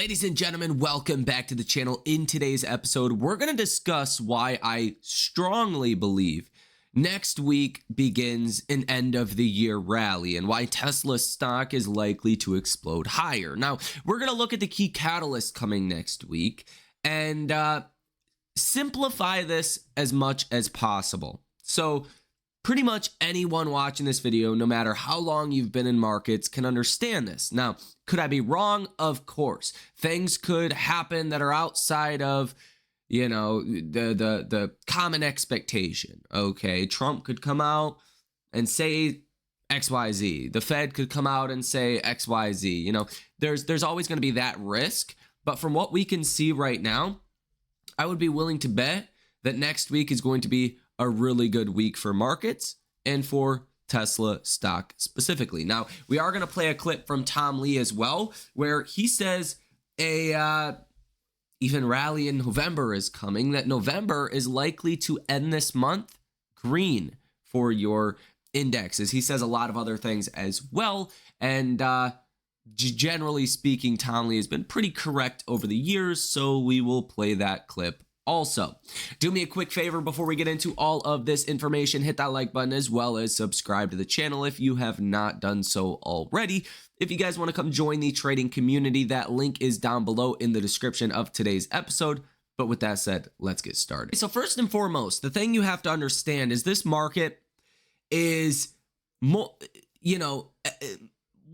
Ladies and gentlemen, welcome back to the channel. In today's episode, we're going to discuss why I strongly believe next week begins an end of the year rally and why Tesla stock is likely to explode higher. Now, we're going to look at the key catalysts coming next week and simplify this as much as possible. So pretty much anyone watching this video, no matter how long you've been in markets, can understand this. Now, could I be wrong? Of course. Things could happen that are outside of, the common expectation. Okay, Trump could come out and say XYZ. The Fed could come out and say XYZ. There's always going to be that risk. But from what we can see right now, I would be willing to bet that next week is going to be a really good week for markets and for Tesla stock specifically. Now, we are going to play a clip from Tom Lee as well, where he says even rally in November is coming, that November is likely to end this month green for your indexes. He says a lot of other things as well. And generally speaking, Tom Lee has been pretty correct over the years, so we will play that clip also. Do me a quick favor before we get into all of this information, hit that like button as well as subscribe to the channel if you have not done so already. If you guys want to come join the trading community, that link is down below in the description of today's episode. But with that said, let's get started. So first and foremost, the thing you have to understand is this market is more,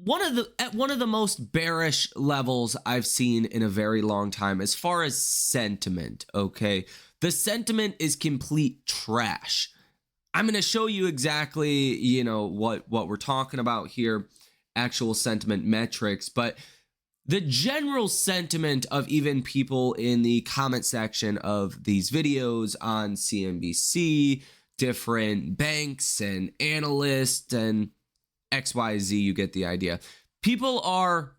one of the most bearish levels I've seen in a very long time as far as sentiment, okay? The sentiment is complete trash. I'm going to show you exactly, what we're talking about here, actual sentiment metrics, but the general sentiment of even people in the comment section of these videos on CNBC, different banks and analysts and XYZ, you get the idea. People are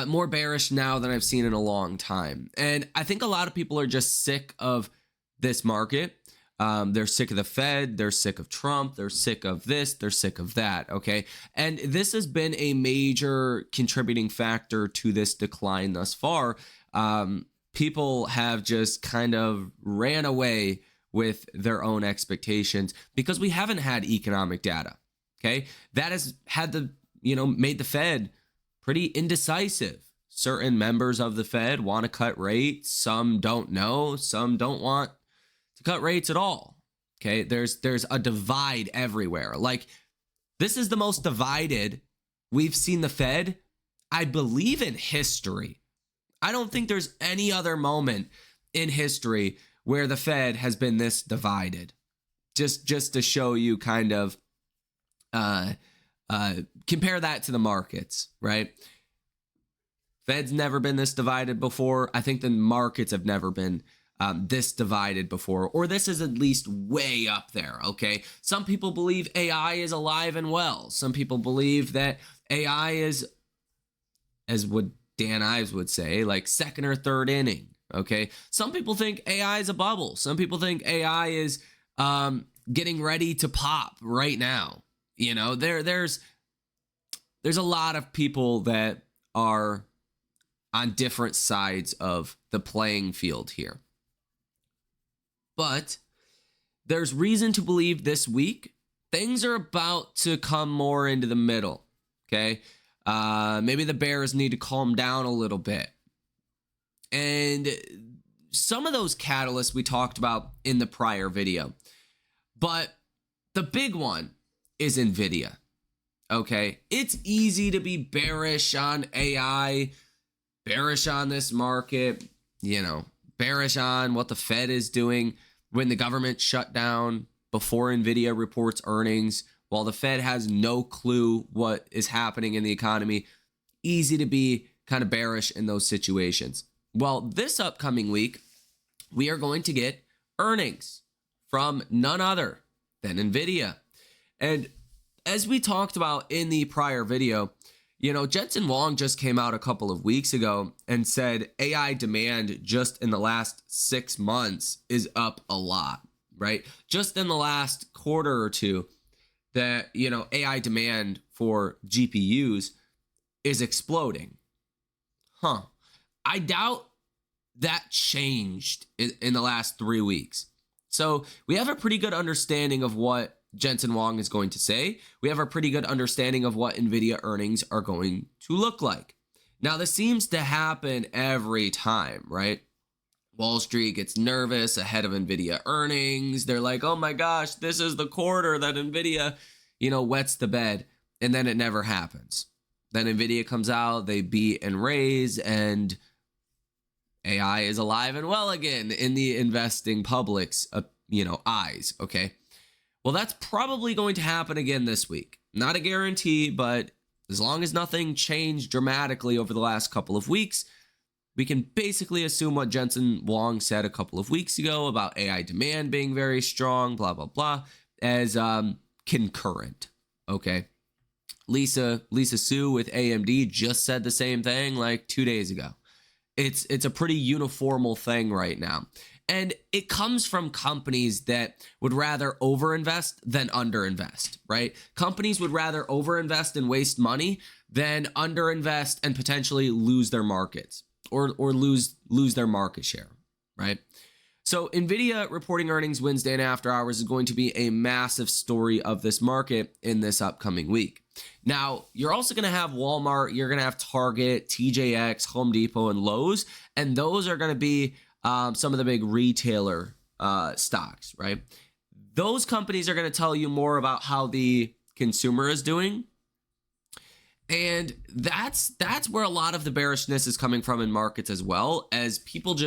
more bearish now than I've seen in a long time. And I think a lot of people are just sick of this market. They're sick of the Fed. They're sick of Trump. They're sick of this. They're sick of that. Okay. And this has been a major contributing factor to this decline thus far. People have just kind of ran away with their own expectations because we haven't had economic data. Okay, that has had made the Fed pretty indecisive. Certain members of the Fed want to cut rates. Some don't know. Some don't want to cut rates at all. Okay, there's a divide everywhere. Like, this is the most divided we've seen the Fed, I believe, in history. I don't think there's any other moment in history where the Fed has been this divided. Just to show you kind of compare that to the markets, right? Fed's never been this divided before. I think the markets have never been this divided before, or this is at least way up there, okay? Some people believe AI is alive and well. Some people believe that AI is, as what Dan Ives would say, like second or third inning, okay? Some people think AI is a bubble. Some people think AI is getting ready to pop right now. There's a lot of people that are on different sides of the playing field here. But there's reason to believe this week things are about to come more into the middle, okay? Maybe the bears need to calm down a little bit. And some of those catalysts we talked about in the prior video. But the big one is NVIDIA. Okay, it's easy to be bearish on AI, bearish on this market, bearish on what the Fed is doing when the government shut down before NVIDIA reports earnings, while the Fed has no clue what is happening in the economy. Easy to be kind of bearish in those situations. Well, this upcoming week, we are going to get earnings from none other than NVIDIA. And as we talked about in the prior video, Jensen Huang just came out a couple of weeks ago and said AI demand just in the last 6 months is up a lot, right? Just in the last quarter or two, that, AI demand for GPUs is exploding. I doubt that changed in the last 3 weeks. So we have a pretty good understanding of what Jensen Huang is going to say. We have a pretty good understanding of what NVIDIA earnings are going to look like. Now, this seems to happen every time, right? Wall Street gets nervous ahead of NVIDIA earnings. They're like, oh my gosh, this is the quarter that NVIDIA, wets the bed. And then it never happens. Then NVIDIA comes out, they beat and raise, and AI is alive and well again in the investing public's, eyes, okay? Well, that's probably going to happen again this week. Not a guarantee, but as long as nothing changed dramatically over the last couple of weeks, we can basically assume what Jensen Huang said a couple of weeks ago about AI demand being very strong, blah, blah, blah, as concurrent, okay? Lisa Su with AMD just said the same thing like 2 days ago. It's a pretty uniformal thing right now. And it comes from companies that would rather overinvest than underinvest, right? Companies would rather overinvest and waste money than underinvest and potentially lose their markets or lose their market share, right? So NVIDIA reporting earnings Wednesday and after hours is going to be a massive story of this market in this upcoming week. Now, you're also going to have Walmart, you're going to have Target, TJX, Home Depot, and Lowe's, and those are going to be some of the big retailer stocks, right? Those companies are going to tell you more about how the consumer is doing. And that's where a lot of the bearishness is coming from in markets as well, as people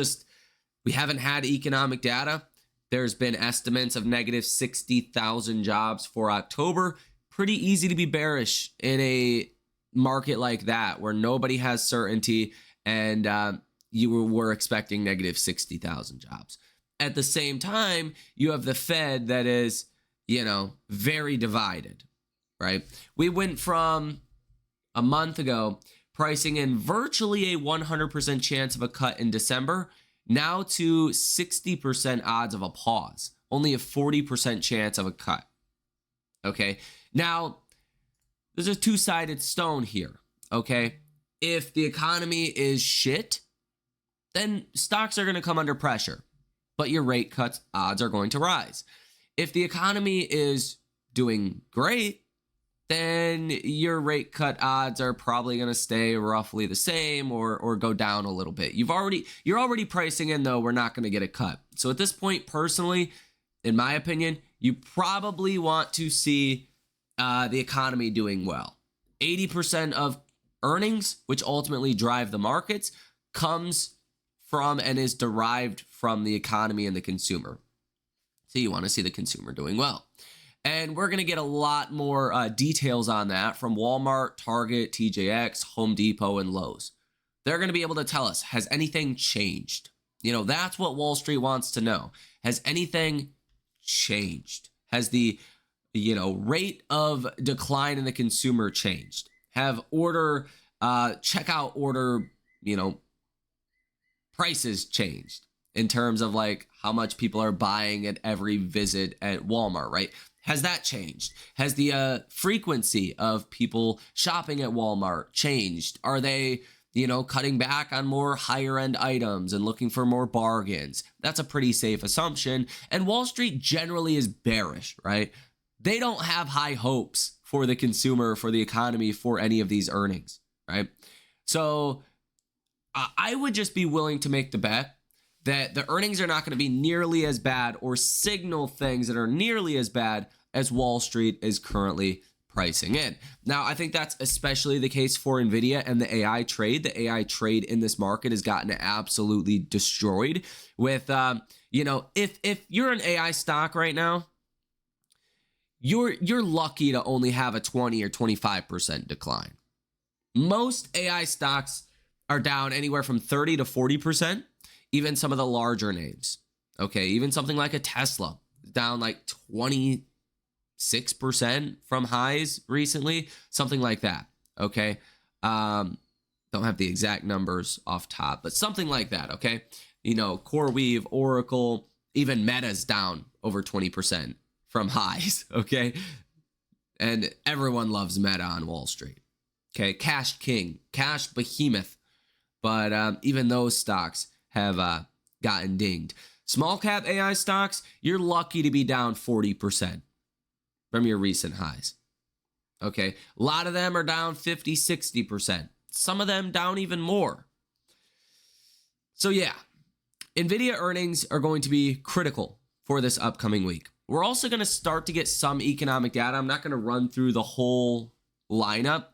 we haven't had economic data. There's been estimates of negative 60,000 jobs for October. Pretty easy to be bearish in a market like that where nobody has certainty and you were expecting negative 60,000 jobs. At the same time, you have the Fed that is, very divided, right? We went from a month ago pricing in virtually a 100% chance of a cut in December, now to 60% odds of a pause, only a 40% chance of a cut. Okay, now there's a two-sided stone here. Okay, if the economy is shit, then stocks are going to come under pressure, but your rate cuts odds are going to rise. If the economy is doing great, then your rate cut odds are probably going to stay roughly the same or go down a little bit. You're already pricing in, though, we're not going to get a cut. So at this point, personally, in my opinion, you probably want to see the economy doing well. 80% of earnings, which ultimately drive the markets, comes from and is derived from the economy and the consumer. So you want to see the consumer doing well. And we're going to get a lot more details on that from Walmart, Target, TJX, Home Depot, and Lowe's. They're going to be able to tell us, has anything changed? That's what Wall Street wants to know. Has anything changed? Has the, rate of decline in the consumer changed? Have checkout order, prices changed in terms of like how much people are buying at every visit at Walmart, right? Has that changed? Has the frequency of people shopping at Walmart changed? Are they, cutting back on more higher end items and looking for more bargains? That's a pretty safe assumption. And Wall Street generally is bearish, right? They don't have high hopes for the consumer, for the economy, for any of these earnings, right? So I would just be willing to make the bet that the earnings are not going to be nearly as bad or signal things that are nearly as bad as Wall Street is currently pricing in. Now, I think that's especially the case for NVIDIA and the AI trade. The AI trade in this market has gotten absolutely destroyed with, if you're an AI stock right now, you're lucky to only have a 20 or 25% decline. Most AI stocks are down anywhere from 30 to 40%. Even some of the larger names, okay, even something like a Tesla down like 26% from highs recently, something like that, okay? Don't have the exact numbers off top, but something like that, okay? CoreWeave, Oracle, even Meta's down over 20% from highs, okay? And everyone loves Meta on Wall Street, okay? Cash king, cash behemoth. but even those stocks have gotten dinged. Small cap AI stocks, you're lucky to be down 40% from your recent highs. Okay, a lot of them are down 50, 60%. Some of them down even more. So yeah, NVIDIA earnings are going to be critical for this upcoming week. We're also going to start to get some economic data. I'm not going to run through the whole lineup,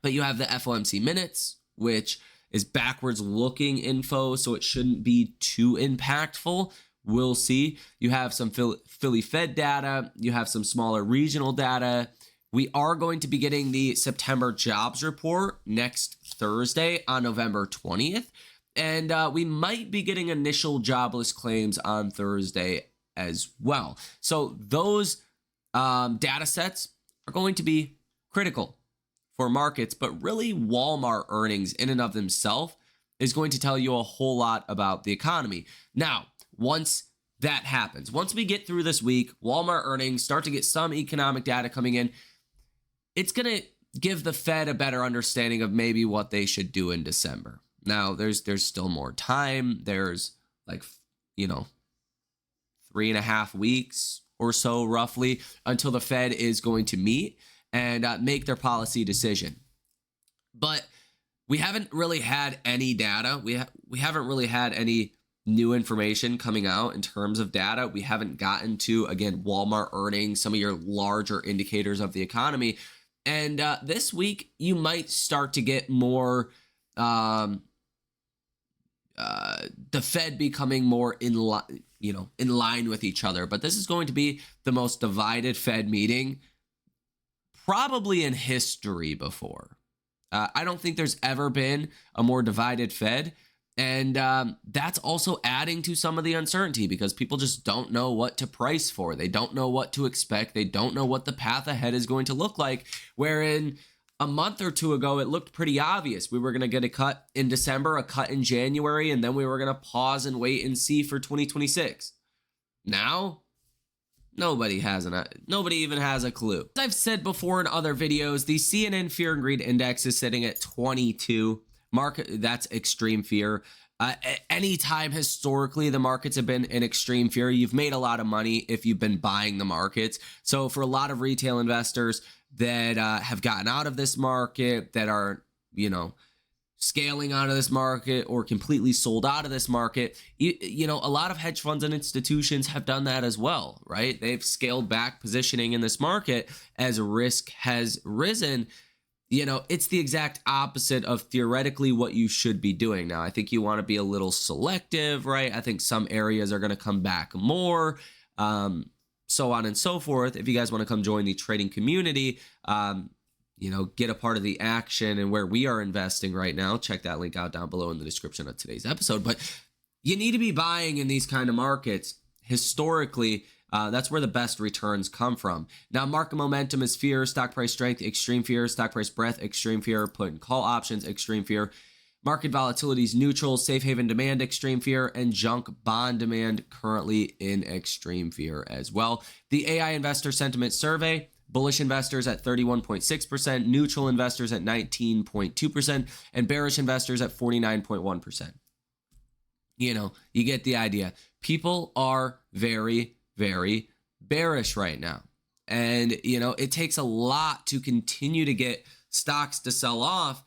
but you have the FOMC minutes, which is backwards looking info, so it shouldn't be too impactful. We'll see. You have some Philly Fed data. You have some smaller regional data. We are going to be getting the September jobs report next Thursday on November 20th. And we might be getting initial jobless claims on Thursday as well. So those data sets are going to be critical for markets, but really Walmart earnings in and of themselves is going to tell you a whole lot about the economy. Now, once that happens, once we get through this week, Walmart earnings start to get some economic data coming in, it's going to give the Fed a better understanding of maybe what they should do in December. Now, there's still more time. There's 3.5 weeks or so roughly until the Fed is going to meet and make their policy decision. But we haven't really had any data. We haven't really had any new information coming out in terms of data. We haven't gotten to, again, Walmart earnings, some of your larger indicators of the economy. And this week, you might start to get more the Fed becoming more in line with each other. But this is going to be the most divided Fed meeting probably in history before. I don't think there's ever been a more divided Fed. And that's also adding to some of the uncertainty because people just don't know what to price for. They don't know what to expect. They don't know what the path ahead is going to look like. Wherein a month or two ago, it looked pretty obvious. We were going to get a cut in December, a cut in January, and then we were going to pause and wait and see for 2026. Now, nobody even has a clue. As I've said before in other videos, the CNN Fear and Greed Index is sitting at 22. Market, that's extreme fear. Anytime historically the markets have been in extreme fear, you've made a lot of money if you've been buying the markets. So for a lot of retail investors that have gotten out of this market, that are, scaling out of this market or completely sold out of this market, a lot of hedge funds and institutions have done that as well, right? They've scaled back positioning in this market as risk has risen. It's the exact opposite of theoretically what you should be doing. Now, I think you want to be a little selective, right? I think some areas are going to come back more, so on and so forth. If you guys want to come join the trading community, get a part of the action and where we are investing right now, check that link out down below in the description of today's episode. But you need to be buying in these kind of markets. Historically, that's where the best returns come from. Now, market momentum is fear, stock price strength, extreme fear, stock price breadth, extreme fear, put and call options, extreme fear. Market volatility is neutral, safe haven demand, extreme fear, and junk bond demand currently in extreme fear as well. The AI Investor Sentiment Survey, bullish investors at 31.6%, neutral investors at 19.2%, and bearish investors at 49.1%. You get the idea. People are very, very bearish right now. And, it takes a lot to continue to get stocks to sell off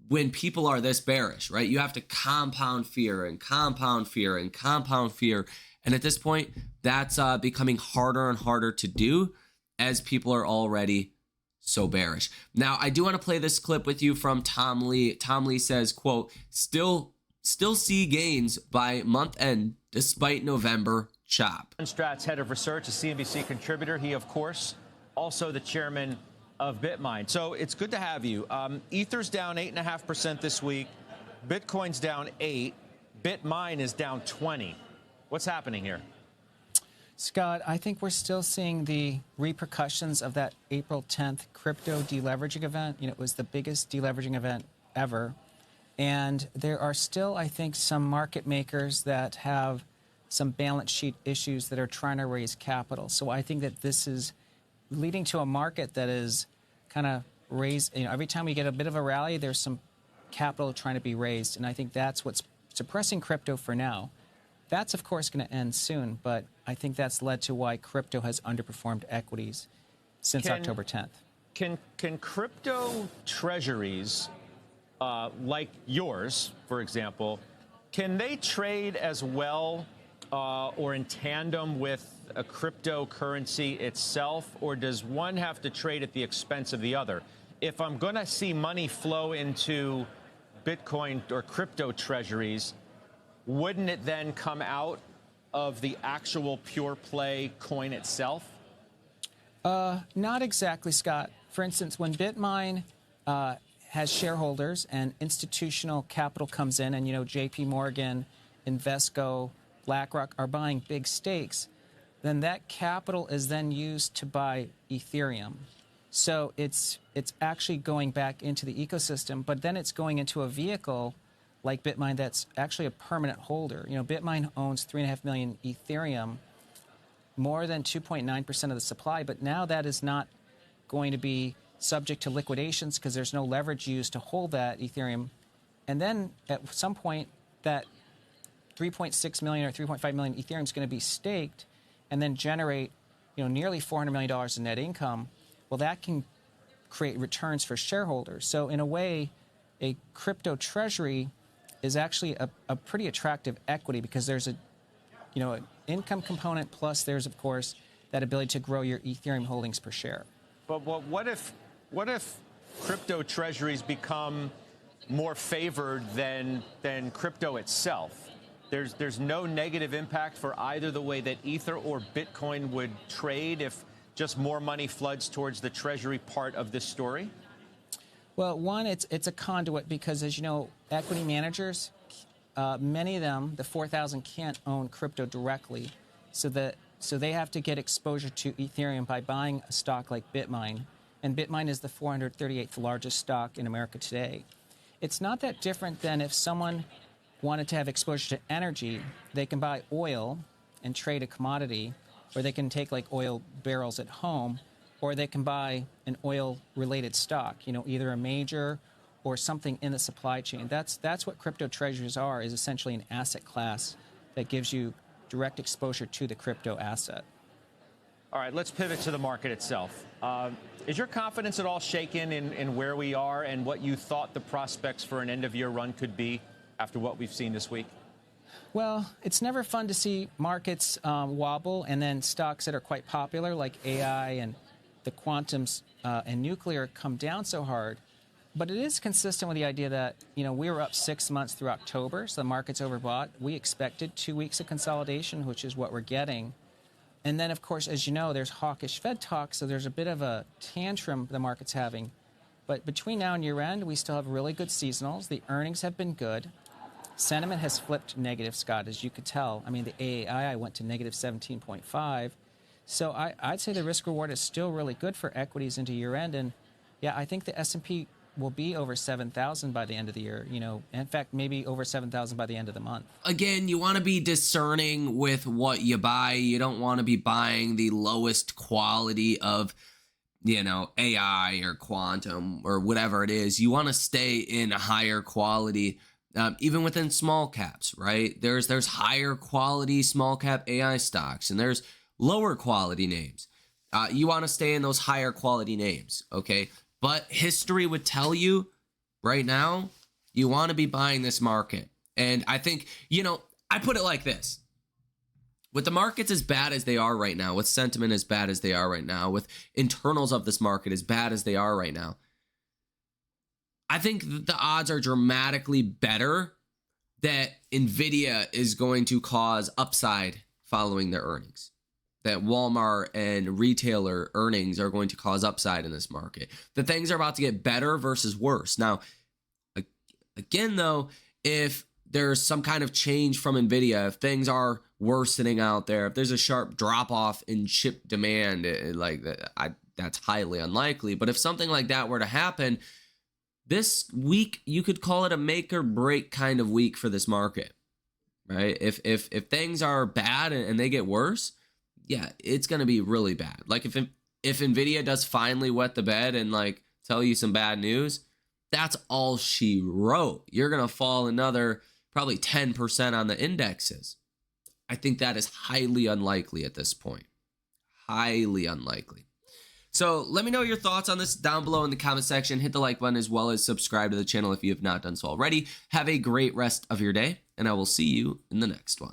when people are this bearish, right? You have to compound fear and compound fear and compound fear. And at this point, that's becoming harder and harder to do as people are already so bearish. Now, I do want to play this clip with you from Tom Lee. Tom Lee says, quote, still see gains by month end despite November chop. Strat's head of research, a CNBC contributor. He, of course, also the chairman of BitMine. So it's good to have you. Ether's down 8.5% this week. Bitcoin's down 8%. BitMine is down 20%. What's happening here? Scott, I think we're still seeing the repercussions of that April 10th crypto deleveraging event. It was the biggest deleveraging event ever. And there are still, I think, some market makers that have some balance sheet issues that are trying to raise capital. So I think that this is leading to a market that is kind of raised. Every time we get a bit of a rally, there's some capital trying to be raised, and I think that's what's suppressing crypto for now. That's, of course, going to end soon, but I think that's led to why crypto has underperformed equities since October 10th. Can crypto treasuries, like yours, for example, can they trade as well or in tandem with a cryptocurrency itself, or does one have to trade at the expense of the other? If I'm going to see money flow into Bitcoin or crypto treasuries, wouldn't it then come out of the actual pure play coin itself? Not exactly, Scott. For instance, when BitMine has shareholders and institutional capital comes in, and, you know, JP Morgan, Invesco, BlackRock are buying big stakes, then that capital is then used to buy Ethereum. So it's actually going back into the ecosystem, but then it's going into a vehicle like BitMine that's actually a permanent holder. You know, BitMine owns 3.5 million Ethereum, more than 2.9% of the supply, but now that is not going to be subject to liquidations because there's no leverage used to hold that Ethereum. And then at some point, that 3.6 million or 3.5 million Ethereum is going to be staked and then generate, you know, nearly $400 million in net income. Well, that can create returns for shareholders. So in a way, a crypto treasury is actually a pretty attractive equity because there's an income component, plus there's, of course, that ability to grow your Ethereum holdings per share. But what if crypto treasuries become more favored than crypto itself? There's no negative impact for either the way that Ether or Bitcoin would trade if just more money floods towards the treasury part of this story? Well, one, it's a conduit because, as you know, equity managers, many of them, the 4,000, can't own crypto directly, so they have to get exposure to Ethereum by buying a stock like BitMine, and BitMine is the 438th largest stock in America today. It's not that different than if someone wanted to have exposure to energy. They can buy oil and trade a commodity, or they can take like oil barrels at home, or they can buy an oil-related stock, you know, either a major or something in the supply chain. That's what crypto treasuries are, is essentially an asset class that gives you direct exposure to the crypto asset. All right, let's pivot to the market itself. Is your confidence at all shaken in where we are and what you thought the prospects for an end-of-year run could be after what we've seen this week? Well, it's never fun to see markets wobble and then stocks that are quite popular like AI and the quantums and nuclear come down so hard. But it is consistent with the idea that, you know, we were up 6 months through October, so the market's overbought. We expected 2 weeks of consolidation, which is what we're getting. And then, of course, as you know, there's hawkish Fed talk, so there's a bit of a tantrum the market's having. But between now and year-end, we still have really good seasonals. The earnings have been good. Sentiment has flipped negative, Scott, as you could tell. I mean, the AAI went to negative 17.5. So I'd say the risk-reward is still really good for equities into year-end. And, yeah, I think the S&P will be over 7,000 by the end of the year. You know, in fact, maybe over 7,000 by the end of the month. Again, you want to be discerning with what you buy. You don't want to be buying the lowest quality of, you know, AI or quantum or whatever it is. You want to stay in a higher quality, even within small caps, right? There's higher quality small cap AI stocks, and there's lower quality names. You want to stay in those higher quality names, okay? But history would tell you right now, you want to be buying this market. And I think, you know, I put it like this. With the markets as bad as they are right now, with sentiment as bad as they are right now, with internals of this market as bad as they are right now, I think the odds are dramatically better that NVIDIA is going to cause upside following their earnings. That Walmart and retailer earnings are going to cause upside in this market. That things are about to get better versus worse. Now, again, though, if there's some kind of change from NVIDIA, if things are worsening out there, if there's a sharp drop-off in chip demand, like that, that's highly unlikely. But if something like that were to happen, this week, you could call it a make or break kind of week for this market, right? If things are bad and they get worse, yeah, it's going to be really bad. Like if NVIDIA does finally wet the bed and like tell you some bad news, that's all she wrote. You're going to fall another probably 10% on the indexes. I think that is highly unlikely at this point. Highly unlikely. So let me know your thoughts on this down below in the comment section. Hit the like button as well as subscribe to the channel if you have not done so already. Have a great rest of your day, and I will see you in the next one.